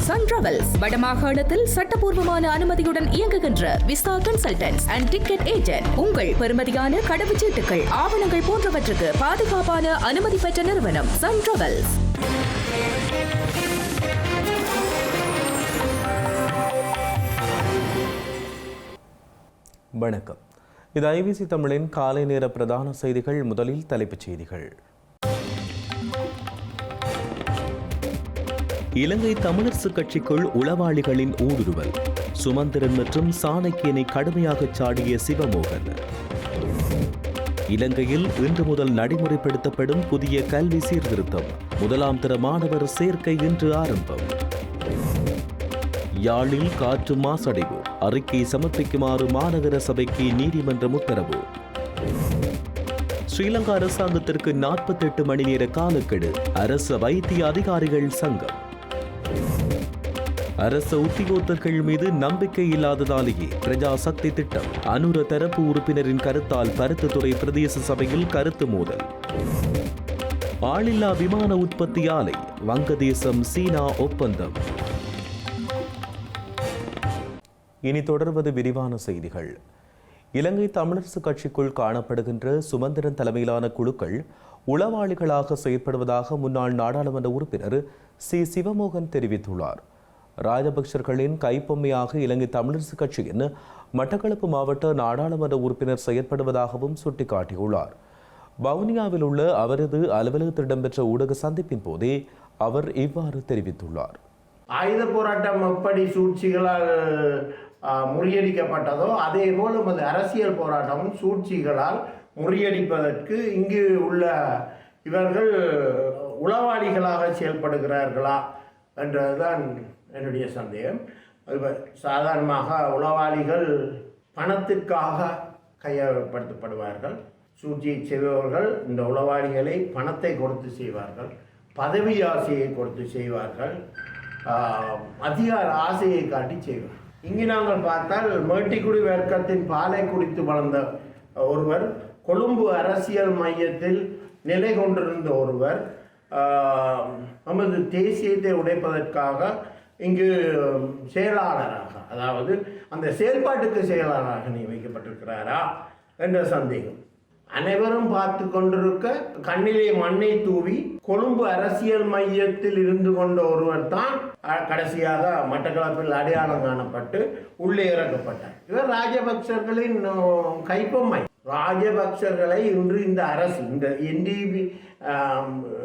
Sun travels வடமாகாணத்தில் சட்டபூர்வமான அனுமதியுடன் இயங்குகின்ற visa consultants and ticket agent. உங்கள் பெறுமதியான கடவுச்சீட்டுகள், ஆவணங்கள் போன்றவற்றுக்கு பாதுகாப்பான அனுமதி பெற்ற நிறுவனம் சன் டிராவல்ஸ். வணக்கம். இது ஐபிசி தமிழின் காலை நேர பிரதான செய்திகள். முதலில் தலைப்புச் செய்திகள். இலங்கை தமிழரசு கட்சிக்குள் உளவாளிகளின் ஊடுருவல். சுமந்திரன் மற்றும் சாணக்கியனை கடுமையாக சாடிய சிவமோகன். இலங்கையில் இன்று முதல் நடைமுறைப்படுத்தப்படும் புதிய கல்வி சீர்திருத்தம். முதலாம் தர மாணவர் சேர்க்கை இன்று ஆரம்பம். யாழில் காற்று மாசடைவு. அறிக்கை சமர்ப்பிக்குமாறு மாநகர சபைக்கு நீதிமன்றம் உத்தரவு. ஸ்ரீலங்கா அரசாங்கத்திற்கு 48 மணி நேர காலக்கெடு. அரசு வைத்திய அதிகாரிகள் சங்கம். அரசு உத்தியோகத்தர்கள் மீது நம்பிக்கை இல்லாததாலேயே பிரஜா சக்தி திட்டம். அனுர தரப்பு உறுப்பினரின் கருத்தால் பருத்தித்துறை பிரதேச சபையில் கருத்து மோதல். ஆளில்லா விமான உற்பத்தி ஆலை. வங்கதேசம் சீனா ஒப்பந்தம். இனி தொடர்வது விரிவான செய்திகள். இலங்கை தமிழரசு கட்சிக்குள் காணப்படுகின்ற சுமந்திரன் தலைமையிலான குழுக்கள் உளவாளிகளாக செயற்படுவதாக முன்னாள் நாடாளுமன்ற உறுப்பினர் சி சிவமோகன் தெரிவித்துள்ளார். ராஜபக்சர்களின் கைப்பொம்மையாக இலங்கை தமிழரசு கட்சியின் மட்டக்களப்பு மாவட்ட நாடாளுமன்ற உறுப்பினர் செயற்படுவதாகவும் சுட்டிக்காட்டியுள்ளார். வவுனியாவில் உள்ள அவரது அலுவலகத்தில் இடம்பெற்ற ஊடக சந்திப்பின் போதே அவர் இவ்வாறு தெரிவித்துள்ளார். ஆயுத போராட்டம் எப்படி சூழ்ச்சிகளால் முறியடிக்கப்பட்டதோ அதே போல் நமது அரசியல் போராட்டமும் சூழ்ச்சிகளால் முறியடிப்பதற்கு இங்கு உள்ள இவர்கள் உளவாளிகளாக செயல்படுகிறார்களா என்றதுதான் என்னுடைய சந்தேகம். சாதாரணமாக உளவாளிகள் பணத்திற்காக கையகப்படுத்தப்படுவார்கள். சூழ்ச்சியை செய்பவர்கள் இந்த உளவாளிகளை பணத்தை கொடுத்து செய்வார்கள், பதவி ஆசையை கொடுத்து செய்வார்கள், அதிகார ஆசையை காட்டி செய்வார். இங்கு நாங்கள் பார்த்தால் மேட்டிக்குடி வர்க்கத்தின் பாலை குடித்து வளர்ந்த ஒருவர், கொழும்பு அரசியல் மையத்தில் நிலை கொண்டிருந்த ஒருவர், நமது தேசியத்தை உடைப்பதற்காக இங்கு செயலாளராக, அதாவது அந்த செயல்பாட்டுக்கு செயலாளராக நியமிக்கப்பட்டிருக்கிறாரா என்ற சந்தேகம். அனைவரும் பார்த்து கொண்டிருக்க கண்ணிலே மண்ணை தூவி கொழும்பு அரசியல் மையத்தில் இருந்து கொண்ட ஒருவர் தான் கடைசியாக மட்டக்களப்பில் அடையாளம் காணப்பட்டு உள்ளே இறக்கப்பட்டார். இவர் ராஜபக்சர்களின் கைப்பொம்மை. ராஜபக்சர்களை இன்று இந்த அரசு, இந்த என்டிபி,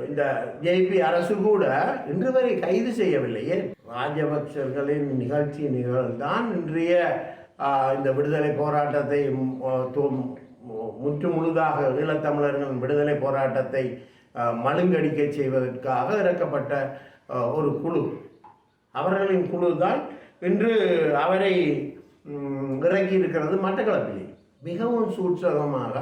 இந்த ஜேபி அரசு கூட இன்று வரை கைது செய்யவில்லையே. ராஜபக்சர்களின் நிகழ்தான் இன்றைய இந்த விடுதலை போராட்டத்தை முற்று முழுதாக ஈழத்தமிழர்களின் விடுதலை போராட்டத்தை மழுங்கடிக்க செய்வதற்காக இறக்கப்பட்ட ஒரு குழு. அவர்களின் குழு தான் இன்று அவரை இறக்கி இருக்கிறது மட்டக்களப்பிலே. மிகவும் சூட்சகமாக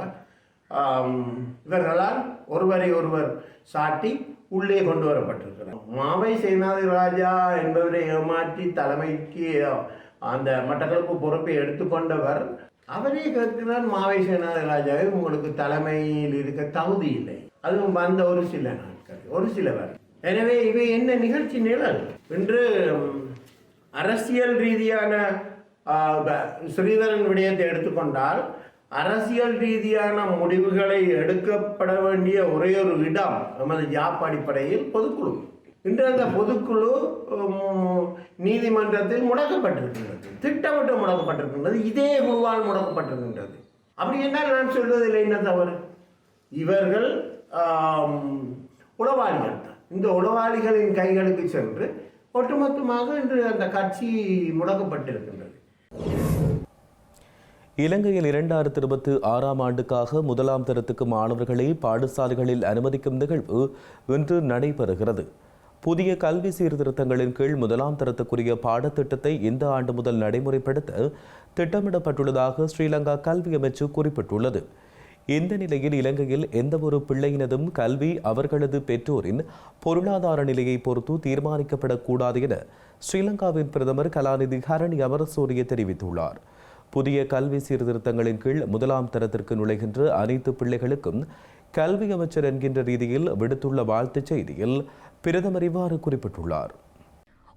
இவர்களால் ஒருவரை ஒருவர் சாட்டி உள்ளே கொண்டு வரப்பட்டிருக்கிறார். மாவை சேனாதி ராஜா என்பவரை ஏமாற்றி தலைமைக்கு அந்த மட்டக்களப்பு பொறுப்பை எடுத்துக்கொண்டவர் அவரே கேட்கிறார், மாவை சேனாதி ராஜாவை உங்களுக்கு தலைமையில் இருக்க தகுதி இல்லை. அதுவும் வந்த ஒரு சில நாட்கள், ஒரு சிலவர். எனவே இவை என்ன நிகழ்ச்சி நிழல் என்று அரசியல் ரீதியான ஸ்ரீதரன் விடயத்தை எடுத்துக்கொண்டால், அரசியல் ரீதியான முடிவுகளை எடுக்கப்பட வேண்டிய ஒரே ஒரு இடம் நமது ஜாப் அடிப்படையில் பொதுக்குழு. இன்று அந்த பொதுக்குழு நீதிமன்றத்தில் முடக்கப்பட்டிருக்கின்றது, திட்டமிட்டு முடக்கப்பட்டிருக்கின்றது, இதே குழுவால் முடக்கப்பட்டிருக்கின்றது. அப்படி என்றால் நான் சொல்வதில்லை என்ன தவறு. இவர்கள் உளவாளிகள் தான். இந்த உளவாளிகளின் கைகளுக்கு சென்று ஒட்டுமொத்தமாக இன்று அந்த கட்சி முடக்கப்பட்டிருக்கின்றது. இலங்கையில் 2026 ஆண்டுக்காக முதலாம் தரத்துக்கு மாணவர்களை பாடசாலைகளில் அனுமதிக்கும் நிகழ்வு இன்று நடைபெறுகிறது. புதிய கல்வி சீர்திருத்தங்களின் கீழ் முதலாம் தரத்துக்குரிய பாடத்திட்டத்தை இந்த ஆண்டு முதல் நடைமுறைப்படுத்த திட்டமிடப்பட்டுள்ளதாக ஸ்ரீலங்கா கல்வி அமைச்சு குறிப்பிட்டுள்ளது. இந்த நிலையில் இலங்கையில் எந்தவொரு பிள்ளையினதும் கல்வி அவர்களது பெற்றோரின் பொருளாதார நிலையை பொறுத்து தீர்மானிக்கப்படக்கூடாது என ஸ்ரீலங்காவின் பிரதமர் கலாநிதி ஹரணி அமரசூரிய தெரிவித்துள்ளார். புதிய கல்வி சீர்திருத்தங்களின் கீழ் முதலாம் தரத்திற்கு நுழைகின்ற அனைத்து பிள்ளைகளுக்கும் கல்வி அமைச்சர் என்கின்ற ரீதியில் விடுத்துள்ள வாழ்த்துச் செய்தியில் பிரதமர் இவ்வாறு குறிப்பிட்டுள்ளார்.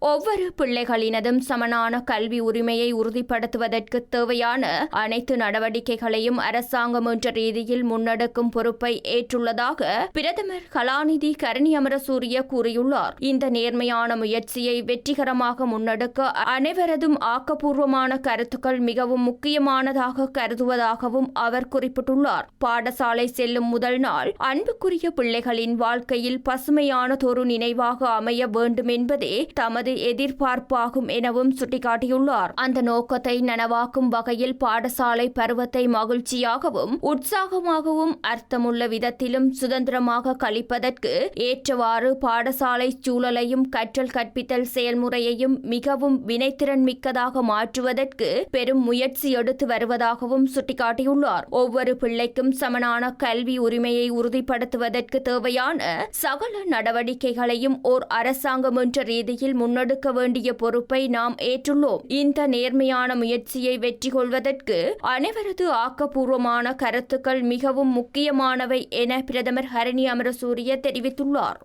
ஒவ்வொரு பிள்ளைகளினதும் சமனான கல்வி உரிமையை உறுதிப்படுத்துவதற்கு தேவையான அனைத்து நடவடிக்கைகளையும் அரசாங்கம் என்ற ரீதியில் முன்னெடுக்கும் பொறுப்பை ஏற்றுள்ளதாக பிரதமர் கலாநிதி கரணி அமரசூரிய கூறியுள்ளார். இந்த நேர்மையான முயற்சியை வெற்றிகரமாக முன்னெடுக்க அனைவரதும் ஆக்கப்பூர்வமான கருத்துக்கள் மிகவும் முக்கியமானதாக கருதுவதாகவும் அவர் குறிப்பிட்டுள்ளார். பாடசாலை செல்லும் முதல் நாள் அன்புக்குரிய பிள்ளைகளின் வாழ்க்கையில் பசுமையானதொரு நினைவாக அமைய வேண்டும் என்பதே தமது எதிர்பார்ப்பாகும் எனவும் சுட்டிக்காட்டியுள்ளார். அந்த நோக்கத்தை நனவாக்கும் வகையில் பாடசாலை பருவத்தை மகிழ்ச்சியாகவும் உற்சாகமாகவும் அர்த்தமுள்ள விதத்திலும் சுதந்திரமாக கழிப்பதற்கு ஏற்றவாறு பாடசாலை சூழலையும் கற்றல் கற்பித்தல் செயல்முறையையும் மிகவும் வினைத்திறன் மிக்கதாக மாற்றுவதற்கு பெரும் முயற்சி எடுத்து வருவதாகவும் சுட்டிக்காட்டியுள்ளார். ஒவ்வொரு பிள்ளைக்கும் சமனான கல்வி உரிமையை உறுதிப்படுத்துவதற்கு தேவையான சகல நடவடிக்கைகளையும் ஓர் அரசாங்கம் என்ற ரீதியில் முன்னெடுக்க வேண்டிய பொறுப்பை நாம் ஏற்றுள்ளோம். இந்த நேர்மையான முயற்சியை வெற்றி கொள்வதற்கு அனைவரது ஆக்கப்பூர்வமான கருத்துக்கள் மிகவும் முக்கியமானவை என பிரதமர் ஹரணி அமரசூரிய தெரிவித்துள்ளார்.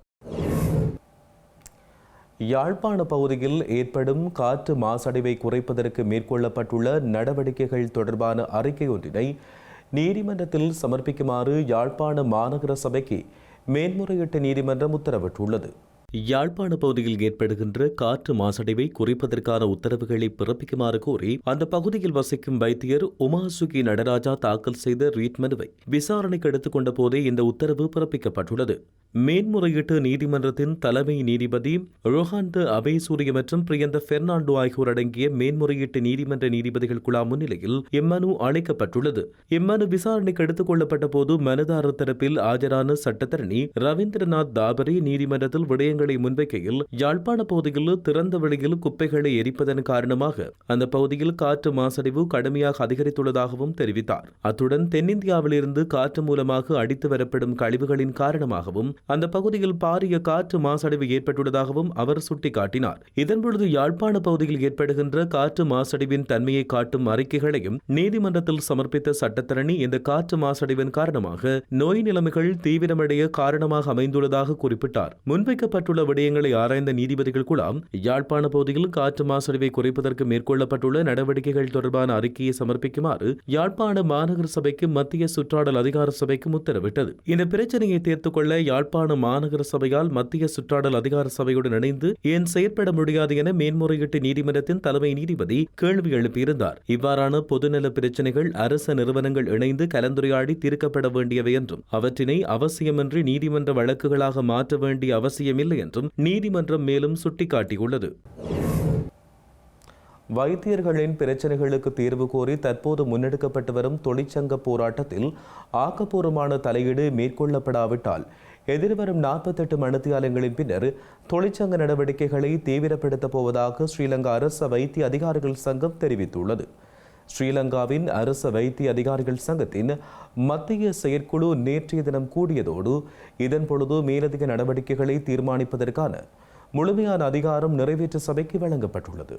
யாழ்ப்பாண பகுதியில் ஏற்படும் காற்று மாசடைவை குறைப்பதற்கு மேற்கொள்ளப்பட்டுள்ள நடவடிக்கைகள் தொடர்பான அறிக்கை ஒன்றினை நீதிமன்றத்தில் சமர்ப்பிக்குமாறு யாழ்ப்பாண மாநகர சபைக்கு மேன்முறையீட்டு நீதிமன்றம் உத்தரவிட்டுள்ளது. யாழ்ப்பாண பகுதியில் ஏற்படுகின்ற காற்று மாசடைவை குறைப்பதற்கான உத்தரவுகளை பிறப்பிக்குமாறு கோரி அந்த பகுதியில் வசிக்கும் வைத்தியர் உமாசுகி நடராஜா தாக்கல் செய்த ரீட் மனுவை விசாரணைக்கு எடுத்துக்கொண்ட போதே இந்த உத்தரவு பிறப்பிக்கப்பட்டுள்ளது. மேன்முறையீட்டு நீதிமன்றத்தின் தலைமை நீதிபதி ரோஹான்ட் அபேசூரிய மற்றும் பிரியந்த பெர்னாண்டோ ஆகியோர் அடங்கிய மேன்முறையீட்டு நீதிமன்ற நீதிபதிகள் குழாம் முன்னிலையில் இம்மனு அளிக்கப்பட்டுள்ளது. இம்மனு விசாரணைக்கு எடுத்துக் கொள்ளப்பட்ட போது மனுதாரர் தரப்பில் ஆஜரான சட்டத்தரணி ரவீந்திரநாத் தாபரே நீதிமன்றத்தில் விடயங்களை முன்வைக்கையில் யாழ்ப்பாண பகுதியில் திறந்த வெளியில் குப்பைகளை எரிப்பதன் காரணமாக அந்த பகுதியில் காற்று மாசடைவு கடுமையாக அதிகரித்துள்ளதாகவும் தெரிவித்தார். அத்துடன் தென்னிந்தியாவிலிருந்து காற்று மூலமாக அடித்து வரப்படும் கழிவுகளின் காரணமாகவும் அந்த பகுதியில் பாரிய காற்று மாசடைவு ஏற்பட்டுள்ளதாகவும் அவர் சுட்டிக்காட்டினார். இதன்பொழுது யாழ்ப்பாண பகுதியில் ஏற்படுகின்ற காற்று மாசடைவின் தன்மையை காட்டும் அறிக்கைகளையும் நீதிமன்றத்தில் சமர்ப்பித்த சட்டத்தரணி இந்த காற்று மாசடைவின் காரணமாக நோய் நிலைமைகள் தீவிரமடைய காரணமாக அமைந்துள்ளதாக குறிப்பிட்டார். முன்வைக்கப்பட்டுள்ள விடயங்களை ஆராய்ந்த நீதிபதிகள் குழாம் யாழ்ப்பாண பகுதியில் காற்று மாசடைவை குறைப்பதற்கு மேற்கொள்ளப்பட்டுள்ள நடவடிக்கைகள் தொடர்பான அறிக்கையை சமர்ப்பிக்குமாறு யாழ்ப்பாண மாநகர சபைக்கு மத்திய சுற்றாடல் அதிகார சபைக்கு உத்தரவிட்டது. இந்த பிரச்சனையை தீர்த்துக் கொள்ள யாழ்ப்பாண மாநகர சபையால் மத்திய சுற்றாடல் அதிகார சபையுடன் இணைந்து ஏன் செயற்பட முடியாது என மேன்முறையீட்டு நீதிமன்றத்தின் தலைமை நீதிபதி கேள்வி எழுப்பியிருந்தார். இவ்வாறான பொதுநல பிரச்சனைகள் அரச நிறுவனங்கள் இணைந்து கலந்துரையாடி தீர்க்கப்பட வேண்டியவை என்றும் அவற்றினை அவசியமின்றி நீதிமன்ற வழக்குகளாக மாற்ற வேண்டிய அவசியமில்லை என்றும் நீதிமன்றம் மேலும் சுட்டிக்காட்டியுள்ளது. வைத்தியர்களின் பிரச்சனைகளுக்கு தீர்வு கோரி தற்போது முன்னெடுக்கப்பட்டு வரும் தொழிற்சங்க போராட்டத்தில் ஆக்கப்பூர்வமான தலையீடு மேற்கொள்ளப்படாவிட்டால் எதிர்வரும் 48 மணித்தியாலங்களின் பின்னர் தொழிற்சங்க நடவடிக்கைகளை தீவிரப்படுத்தப் போவதாக ஸ்ரீலங்கா அரச வைத்திய அதிகாரிகள் சங்கம் தெரிவித்துள்ளது. ஸ்ரீலங்காவின் அரச வைத்திய அதிகாரிகள் சங்கத்தின் மத்திய செயற்குழு நேற்றைய தினம் கூடியதோடு இதன் பொழுது மேலதிக நடவடிக்கைகளை தீர்மானிப்பதற்கான முழுமையான அதிகாரம் நிறைவேற்று சபைக்கு வழங்கப்பட்டுள்ளது.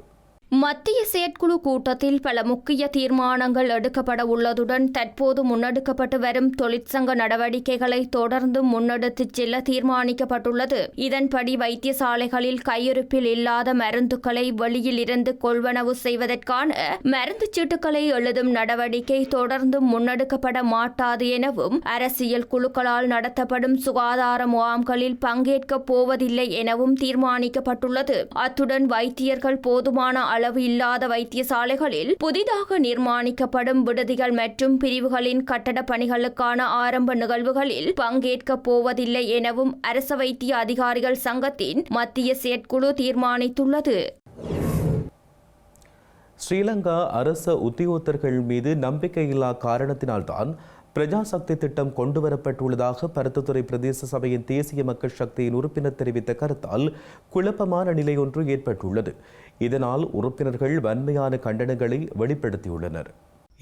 மத்திய செயற்குழு கூட்டத்தில் பல முக்கிய தீர்மானங்கள் எடுக்கப்பட உள்ளதுடன் தற்போது முன்னெடுக்கப்பட்டு வரும் தொழிற்சங்க நடவடிக்கைகளை தொடர்ந்து முன்னெடுத்துச் செல்ல தீர்மானிக்கப்பட்டுள்ளது. இதன்படி வைத்தியசாலைகளில் கையிருப்பில் இல்லாத மருந்துகளை வெளியில் இருந்து கொள்வனவு செய்வதற்கான மருந்து சீட்டுகளை எழுதும் நடவடிக்கை தொடர்ந்து முன்னெடுக்கப்பட மாட்டாது எனவும் அரசியல் குழுக்களால் நடத்தப்படும் சுகாதார முகாம்களில் பங்கேற்கப் போவதில்லை எனவும் தீர்மானிக்கப்பட்டுள்ளது. அத்துடன் வைத்தியர்கள் போதுமான அளவு இல்லாத வைத்தியசாலைகளில் புதிதாக நிர்மாணிக்கப்படும் விடுதிகள் மற்றும் பிரிவுகளின் கட்டட பணிகளுக்கான ஆரம்ப நிகழ்வுகளில் பங்கேற்கப் போவதில்லை எனவும் அரச வைத்திய அதிகாரிகள் சங்கத்தின் மத்திய செயற்குழு தீர்மானித்துள்ளது. ஸ்ரீலங்கா அரச உத்தியோகத்தர்கள் மீது நம்பிக்கையில்லா காரணத்தினால்தான் பிரஜாசக்தி திட்டம் கொண்டுவரப்பட்டுள்ளதாக பருத்தித்துறை பிரதேச சபையின் தேசிய மக்கள் சக்தியின் உறுப்பினர் தெரிவித்த கருத்தால் குழப்பமான நிலை ஒன்று ஏற்பட்டுள்ளது. இதனால் உறுப்பினர்கள் வன்மையான கண்டனங்களை வெளிப்படுத்தியுள்ளனர்.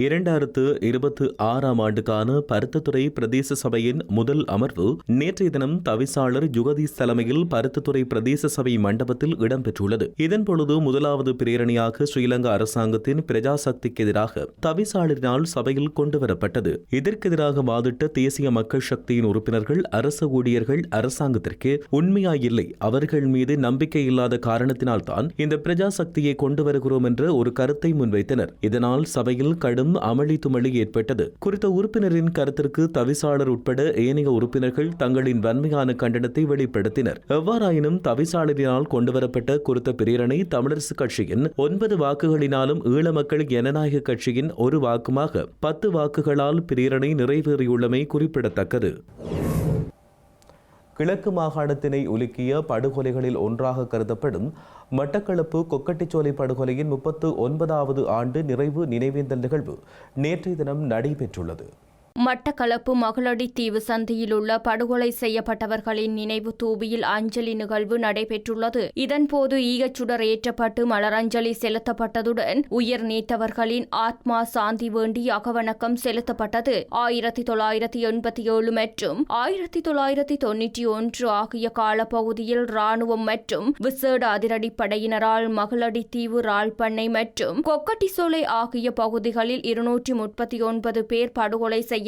2026 ஆண்டுக்கான பருத்தித்துறை பிரதேச சபையின் முதல் அமர்வு நேற்றைய தினம் தவிசாளர் யுகதீஸ் தலைமையில் பருத்தித்துறை பிரதேச சபை மண்டபத்தில் இடம்பெற்றுள்ளது. இதன்பொழுது முதலாவது பிரேரணையாக ஸ்ரீலங்கா அரசாங்கத்தின் பிரஜாசக்திக்கு எதிராக தவிசாளரினால் சபையில் கொண்டுவரப்பட்டது. இதற்கெதிராக வாதிட்ட தேசிய மக்கள் சக்தியின் உறுப்பினர்கள் அரசு ஊழியர்கள் அரசாங்கத்திற்கு உண்மையாயில்லை, அவர்கள் மீது நம்பிக்கை இல்லாத காரணத்தினால்தான் இந்த பிரஜாசக்தியை கொண்டு வருகிறோம் என்ற ஒரு கருத்தை முன்வைத்தனர். இதனால் சபையில் கடும் அமளி துமளி ஏற்பட்டது. குறித்த உறுப்பினரின் கருத்திற்கு தவிசாளர் உட்பட ஏனைய உறுப்பினர்கள் தங்களின் வன்மையான கண்டனத்தை வெளிப்படுத்தினர். எவ்வாறாயினும் தவிசாளரினால் கொண்டுவரப்பட்ட குறித்த பிரேரணை தமிழரசு கட்சியின் 9 வாக்குகளினாலும் ஈழ மக்கள் ஜனநாயக கட்சியின் 1 வாக்குமாக 10 வாக்குகளால் பிரேரணை நிறைவேறியுள்ளமை குறிப்பிடத்தக்கது. கிழக்கு மாகாணத்தினை உலுக்கிய படுகொலைகளில் ஒன்றாக கருதப்படும் மட்டக்களப்பு கொக்கட்டிச்சோலை படுகொலையின் 39வது ஆண்டு நிறைவு நினைவேந்தல் நிகழ்வு நேற்றைய தினம் நடைபெற்றுள்ளது. மட்டக்களப்பு மகளடி தீவு சந்தியில் உள்ள படுகொலை செய்யப்பட்டவர்களின் நினைவு தூபியில் அஞ்சலி நிகழ்வு நடைபெற்றுள்ளது. இதன்போது ஈகச்சுடர் ஏற்றப்பட்டு மலரஞ்சலி செலுத்தப்பட்டதுடன் உயிர் நீத்தவர்களின் ஆத்மா சாந்தி வேண்டி அகவணக்கம் செலுத்தப்பட்டது. 1987 மற்றும் 1991 ஆகிய காலப்பகுதியில் ராணுவம் மற்றும் விசேட அதிரடிப்படையினரால் மகளடி தீவு, ராள்பண்ணை மற்றும் கொக்கட்டிச்சோலை ஆகிய பகுதிகளில் 239 பேர் படுகொலை செய்யப்பட்டனர்.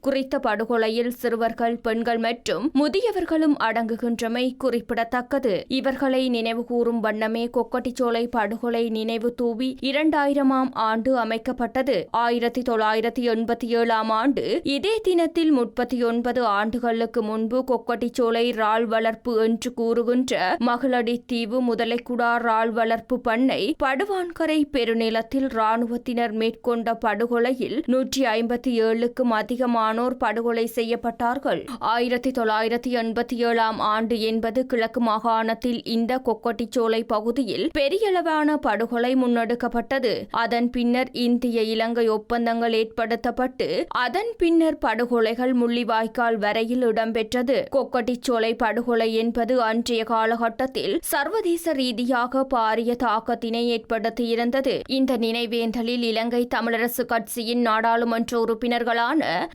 குறித்த படுகொலையில் சிறுவர்கள், பெண்கள் மற்றும் முதியவர்களும் அடங்குகின்றமை குறிப்பிடத்தக்கது. இவர்களை நினைவுகூரும் வண்ணமே கொக்கட்டிச்சோலை படுகொலை நினைவு தூவி 2000ஆம் ஆண்டு அமைக்கப்பட்டது. 1987ஆம் ஆண்டு இதே தினத்தில் 39 ஆண்டுகளுக்கு முன்பு கொக்கட்டிச்சோலை ராள் வளர்ப்பு என்று கூறுகின்ற மகளடி தீவு முதலைக்குடா ராள் வளர்ப்பு பண்ணை படுவான்கரை பெருநிலத்தில் ராணுவத்தினர் மேற்கொண்ட படுகொலையில் 157க்கும் அதிகமானோர் படுகொலை செய்யப்பட்டார்கள். 1987ஆம் ஆண்டு என்பது கிழக்கு மாகாணத்தில் இந்த கொக்கட்டிச்சோலை பகுதியில் பெரியளவான படுகொலை முன்னெடுக்கப்பட்டது. அதன் பின்னர் இந்திய இலங்கை ஒப்பந்தங்கள் ஏற்படுத்தப்பட்டு அதன் பின்னர் படுகொலைகள் முள்ளிவாய்க்கால் வரையில் இடம்பெற்றது. கொக்கட்டிச்சோலை படுகொலை என்பது அன்றைய காலகட்டத்தில் சர்வதேச ரீதியாக பாரிய தாக்கத்தினை ஏற்படுத்தியிருந்தது. இந்த நினைவேந்தலில் இலங்கை தமிழரசு கட்சியின் நாடாளுமன்ற உறுப்பினர்களான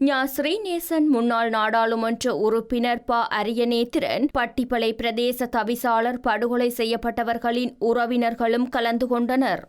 ஞா ஸ்ரீநேசன், முன்னாள் நாடாளுமன்ற உறுப்பினர் ப. அரியநேத்திரன், பட்டிப்பளை பிரதேச தவிசாளர், படுகொலை செய்யப்பட்டவர்களின் உறவினர்களும் கலந்து கொண்டனர்.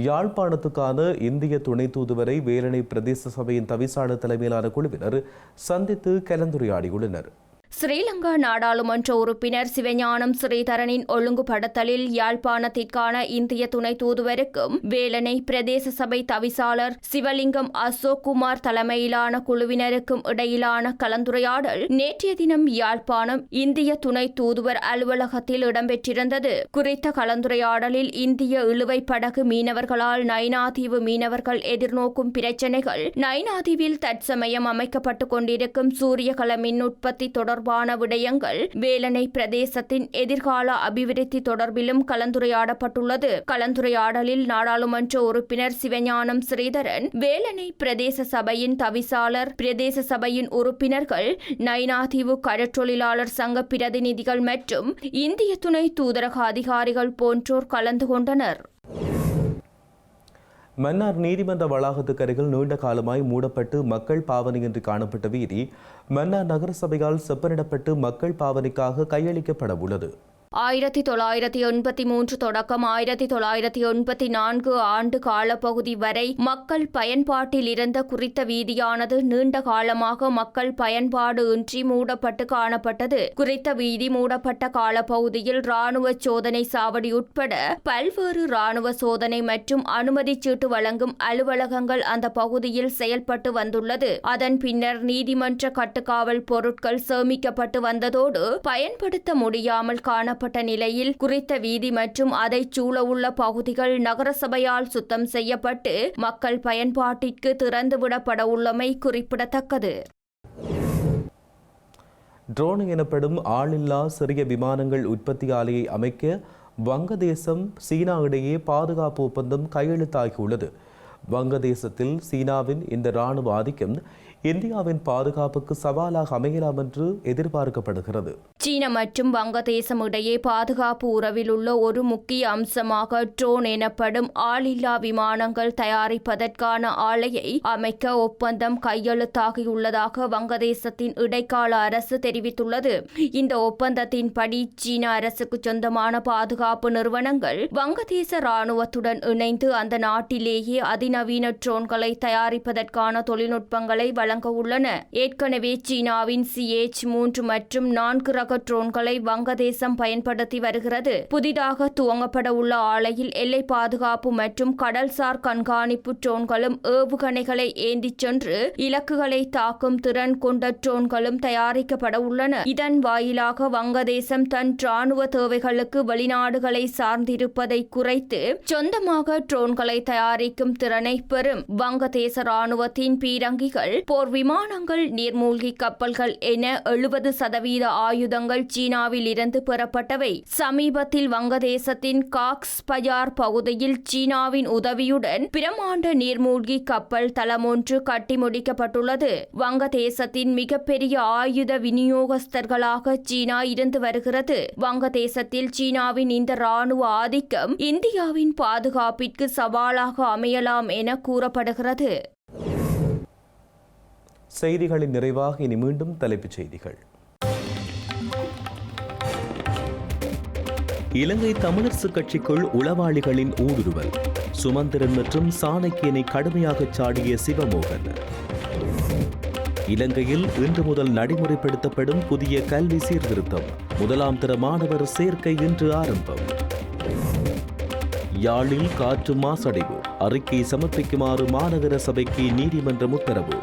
யாழ்ப்பாணத்துக்கான இந்திய துணை தூதுவரை வேலணை பிரதேச சபையின் தவிசாளர் தலைமையிலான குழுவினர் சந்தித்து கலந்துரையாடியுள்ளனர். ஸ்ரீலங்கா நாடாளுமன்ற உறுப்பினர் சிவஞானம் ஸ்ரீதரனின் ஒழுங்குபடுத்தலில் யாழ்ப்பாணத்திற்கான இந்திய துணை தூதுவருக்கும் வேலணை பிரதேச சபை தவிசாளர் சிவலிங்கம் அசோக் குமார் தலைமையிலான குழுவினருக்கும் இடையிலான கலந்துரையாடல் நேற்றைய தினம் யாழ்ப்பாணம் இந்திய துணை தூதுவர் அலுவலகத்தில் இடம்பெற்றிருந்தது. குறித்த கலந்துரையாடலில் இந்திய இழுவை படகு மீனவர்களால் நைனாதீவு மீனவர்கள் எதிர்நோக்கும் பிரச்சினைகள், நைனாதீவில் தற்சமயம் அமைக்கப்பட்டுக் கொண்டிருக்கும் சூரியகல மின் உற்பத்தி தொடர்பான விடயங்கள், வேலணை பிரதேசத்தின் எதிர்கால அபிவிருத்தி தொடர்பிலும் கலந்துரையாடப்பட்டுள்ளது. கலந்துரையாடலில் நாடாளுமன்ற உறுப்பினர் சிவஞானம் ஸ்ரீதரன், வேலணை பிரதேச சபையின் தவிசாளர், பிரதேச சபையின் உறுப்பினர்கள், நைனாதீவு கடற்றொழிலாளர் சங்க பிரதிநிதிகள் மற்றும் இந்திய துணை தூதரக அதிகாரிகள் போன்றோர் கலந்து கொண்டனர். மன்னார் நீதிமன்ற வளாகத்துக்கு அருகில் நீண்ட காலமாய் மூடப்பட்டு மக்கள் பாவனையின்றி காணப்பட்ட வீதி மன்னார் நகரசபையால் செப்பனிடப்பட்டு மக்கள் பாவனைக்காக கையளிக்கப்பட உள்ளது. 1983 தொடக்கம் 1984 ஆண்டு காலப்பகுதி வரை மக்கள் பயன்பாட்டில் இருந்த குறித்த வீதியானது நீண்ட காலமாக மக்கள் பயன்பாடு இன்றி மூடப்பட்டு காணப்பட்டது. குறித்த வீதி மூடப்பட்ட காலப்பகுதியில் ராணுவ சோதனை சாவடி உட்பட பல்வேறு ராணுவ சோதனை மற்றும் அனுமதி சீட்டு வழங்கும் அலுவலகங்கள் அந்த பகுதியில் செயல்பட்டு வந்துள்ளது. அதன் பின்னர் நீதிமன்ற கட்டுக்காவல் பொருட்கள் சேமிக்கப்பட்டு வந்ததோடு பயன்படுத்த முடியாமல் காணப்பட்ட நிலையில் குறித்த வீதி மற்றும் அதை சூழவுள்ள பகுதிகள் நகரசபையால் சுத்தம் செய்யப்பட்டு மக்கள் பயன்பாட்டிற்கு திறந்துவிடப்பட உள்ளமை குறிப்பிடத்தக்கது. ட்ரோன் எனப்படும் ஆளில்லா சிறிய விமானங்கள் உற்பத்தி ஆலையை அமைக்க வங்கதேசம், சீனா இடையே பாதுகாப்பு ஒப்பந்தம் கையெழுத்தாகியுள்ளது. வங்கதேசத்தில் சீனாவின் இந்த இராணுவ ஆதிக்கம் இந்தியாவின் பாதுகாப்புக்கு சவாலாக அமையலாம் என்று எதிர்பார்க்கப்படுகிறது. சீன மற்றும் வங்கதேசம் இடையே பாதுகாப்பு உறவில் உள்ள ஒரு முக்கிய அம்சமாக ட்ரோன் எனப்படும் ஆளில்லா விமானங்கள் தயாரிப்பதற்கான ஆலையை அமைக்க ஒப்பந்தம் கையெழுத்தாகியுள்ளதாக வங்கதேசத்தின் இடைக்கால அரசு தெரிவித்துள்ளது. இந்த ஒப்பந்தத்தின்படி சீன அரசுக்கு சொந்தமான பாதுகாப்பு நிறுவனங்கள் வங்கதேச ராணுவத்துடன் இணைந்து அந்த நாட்டிலேயே அதிநவீன ட்ரோன்களை தயாரிப்பதற்கான தொழில்நுட்பங்களை வழங்க உள்ளன. ஏற்கனவே சீனாவின் CH-3 மற்றும் 4 ரக ட்ரோன்களை வங்கதேசம் பயன்படுத்தி வருகிறது. புதிதாக துவங்கப்பட உள்ள ஆலையில் எல்லை பாதுகாப்பு மற்றும் கடல்சார் கண்காணிப்பு ட்ரோன்களும் ஏவுகணைகளை ஏந்திச் சென்று இலக்குகளை தாக்கும் திறன் கொண்ட ட்ரோன்களும் தயாரிக்கப்பட உள்ளன. இதன் வாயிலாக வங்கதேசம் தன் ராணுவ தேவைகளுக்கு வெளிநாடுகளை சார்ந்திருப்பதை குறைத்து சொந்தமாக ட்ரோன்களை தயாரிக்கும் திறனை பெறும். வங்கதேச ராணுவத்தின் பீரங்கிகள், போர் விமானங்கள், நீர்மூழ்கி கப்பல்கள் என 70% ஆயுதங்கள் சீனாவில் இருந்து பெறப்பட்டவை. சமீபத்தில் வங்கதேசத்தின் காக்ஸ் பஜார் பகுதியில் சீனாவின் உதவியுடன் பிரமாண்ட நீர்மூழ்கி கப்பல் தளம் ஒன்று கட்டி முடிக்கப்பட்டுள்ளது. வங்கதேசத்தின் மிகப்பெரிய ஆயுத விநியோகஸ்தர்களாக சீனா இருந்து வருகிறது. வங்கதேசத்தில் சீனாவின் இந்த ராணுவ ஆதிக்கம் இந்தியாவின் பாதுகாப்பிற்கு சவாலாக அமையலாம் என கூறப்படுகிறது. செய்திகளின் நிறைவாக இனி மீண்டும் தலைப்புச் செய்திகள். இலங்கை தமிழரசு கட்சிக்குள் உளவாளிகளின் ஊடுருவல். சுமந்திரன் மற்றும் சாணக்கியனை கடுமையாக சாடிய சிவமோகன். இலங்கையில் இன்று முதல் நடைமுறைப்படுத்தப்படும் புதிய கல்வி சீர்திருத்தம். முதலாம் தர மாணவர் சேர்க்கை இன்று ஆரம்பம். யாழில் காற்று மாசடைவு. அறிக்கை சமர்ப்பிக்குமாறு மாநகர சபைக்கு நீதிமன்றம் உத்தரவு.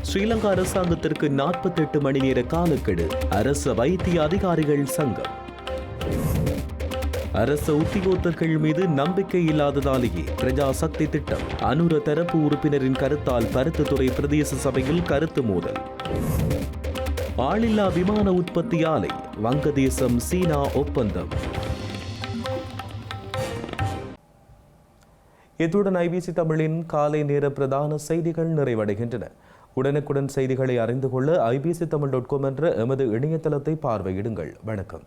ஸ்ரீலங்கா அரசாங்கத்திற்கு 48 மணி நேர காலக்கெடு. அரசு வைத்திய அதிகாரிகள் சங்கம். அரசு உத்தியோகத்தர்கள் மீது நம்பிக்கை இல்லாததாலேயே பிரஜா சக்தி திட்டம். அனுர தரப்பு உறுப்பினரின் கருத்தால் பருத்தித்துறை பிரதேச சபையில் கருத்து மோதல். ஆளில்லா விமான உற்பத்தி ஆலை. வங்கதேசம் சீனா ஒப்பந்தம். இத்துடன் IBC தமிழின் காலை நேர பிரதான செய்திகள் நிறைவடைகின்றன. உடனுக்குடன் செய்திகளை அறிந்து கொள்ள IBCTamil.com என்ற எமது இணையதளத்தை பார்வையிடுங்கள். வணக்கம்.